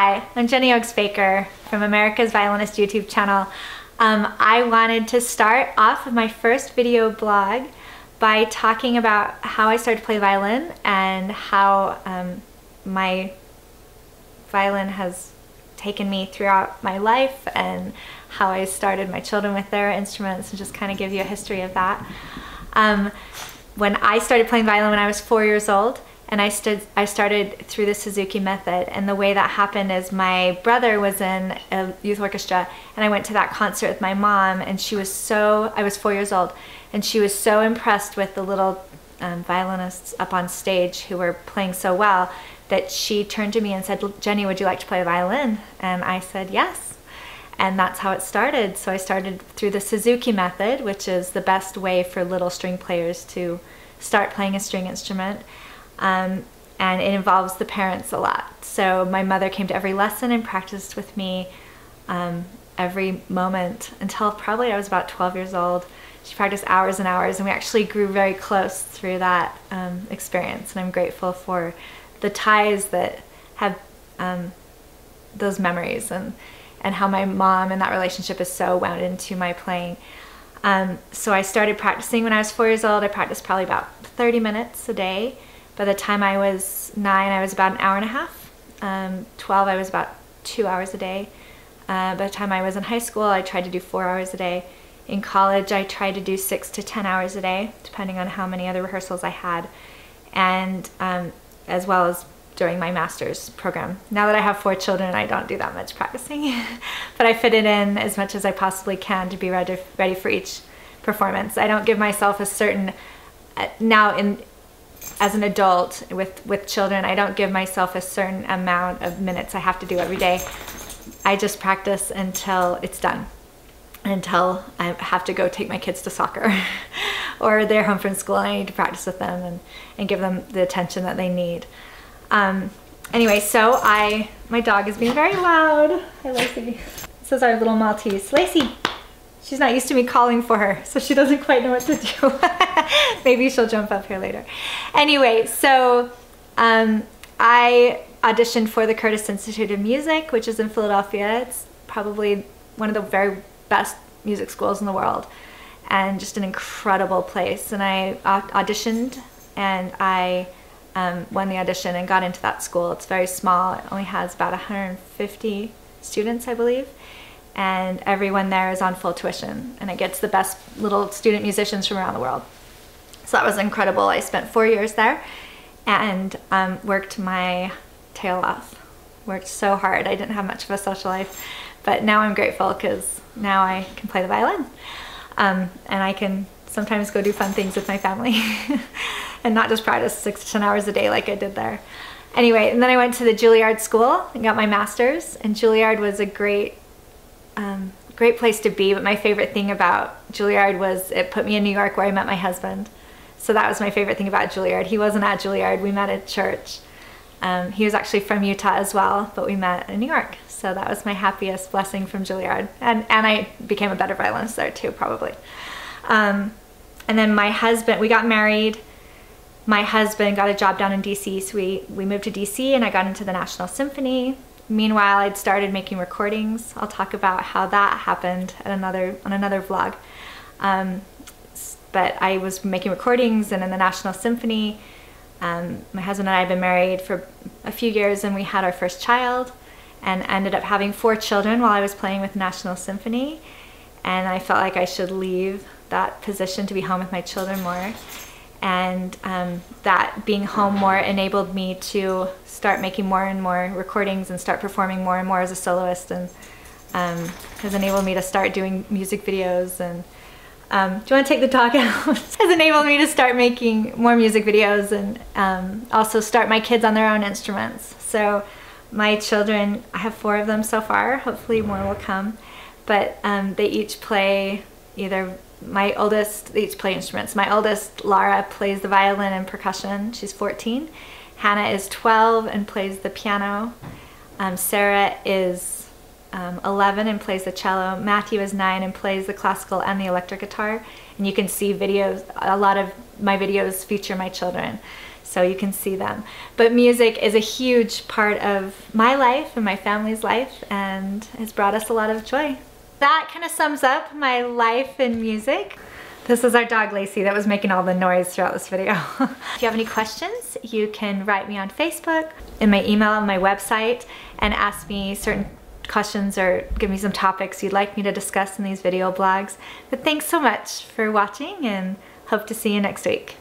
Hi, I'm Jenny Oaks Baker from America's Violinist YouTube channel. I wanted to start off my first video blog by talking about how I started to play violin and how my violin has taken me throughout my life and how I started my children with their instruments, and just kind of give you a history of that. When I started playing violin when I was 4 years old, and I started through the Suzuki method, and the way that happened is my brother was in a youth orchestra, and I went to that concert with my mom, and I was 4 years old, and she was so impressed with the little violinists up on stage who were playing so well that she turned to me and said, "Jenny, would you like to play the violin?" And I said yes. And that's how it started. So I started through the Suzuki method, which is the best way for little string players to start playing a string instrument. And it involves the parents a lot. So my mother came to every lesson and practiced with me every moment until probably I was about 12 years old. She practiced hours and hours, and we actually grew very close through that experience. And I'm grateful for the ties that have those memories, and how my mom and that relationship is so wound into my playing. So I started practicing when I was 4 years old. I practiced probably about 30 minutes a day. By the time I was 9, I was about an hour and a half. 12, I was about 2 hours a day. By the time I was in high school, I tried to do 4 hours a day. In college, I tried to do 6 to 10 hours a day, depending on how many other rehearsals I had, and as well as during my master's program. Now that I have 4 children, I don't do that much practicing, but I fit it in as much as I possibly can to be ready for each performance. I don't give myself a certain, as an adult with children, I don't give myself a certain amount of minutes I have to do every day. I just practice until it's done, until I have to go take my kids to soccer or they're home from school and I need to practice with them and give them the attention that they need. Anyway, so my dog is being very loud. Hi, Lacey. This is our little Maltese. Lacey! She's not used to me calling for her, so she doesn't quite know what to do. Maybe she'll jump up here later. Anyway, so I auditioned for the Curtis Institute of Music, which is in Philadelphia. It's probably one of the very best music schools in the world, and just an incredible place. And I auditioned, and I won the audition and got into that school. It's very small. It only has about 150 students, I believe. And everyone there is on full tuition, and it gets the best little student musicians from around the world. So that was incredible. I spent 4 years there and worked my tail off. Worked so hard. I didn't have much of a social life, but now I'm grateful because now I can play the violin, and I can sometimes go do fun things with my family and not just practice 6 to 10 hours a day like I did there. Anyway, and then I went to the Juilliard School and got my master's, and Juilliard was a great place to be, but my favorite thing about Juilliard was it put me in New York, where I met my husband. So that was my favorite thing about Juilliard. He wasn't at Juilliard, we met at church. He was actually from Utah as well, but we met in New York. So that was my happiest blessing from Juilliard. And I became a better violinist there too, probably. And then my husband, we got married. My husband got a job down in DC, so we moved to DC, and I got into the National Symphony. Meanwhile, I'd started making recordings. I'll talk about how that happened on another vlog. But I was making recordings and in the National Symphony. My husband and I had been married for a few years, and we had our first child, and ended up having 4 children while I was playing with the National Symphony. And I felt like I should leave that position to be home with my children more. And that being home more enabled me to start making more and more recordings and start performing more and more as a soloist, and has enabled me to start doing music videos. And do you want to take the dog out? Has enabled me to start making more music videos, and also start my kids on their own instruments. So my children, I have 4 of them so far, hopefully more will come, but they each play they each play instruments. My oldest, Lara, plays the violin and percussion. She's 14. Hannah is 12 and plays the piano. Sarah is 11 and plays the cello. Matthew is 9 and plays the classical and the electric guitar. And you can see videos, a lot of my videos feature my children. so you can see them. But music is a huge part of my life and my family's life, and has brought us a lot of joy. That kind of sums up my life in music. This is our dog Lacey that was making all the noise throughout this video. If you have any questions, you can write me on Facebook, in my email, on my website, and ask me certain questions or give me some topics you'd like me to discuss in these video blogs. But thanks so much for watching, and hope to see you next week.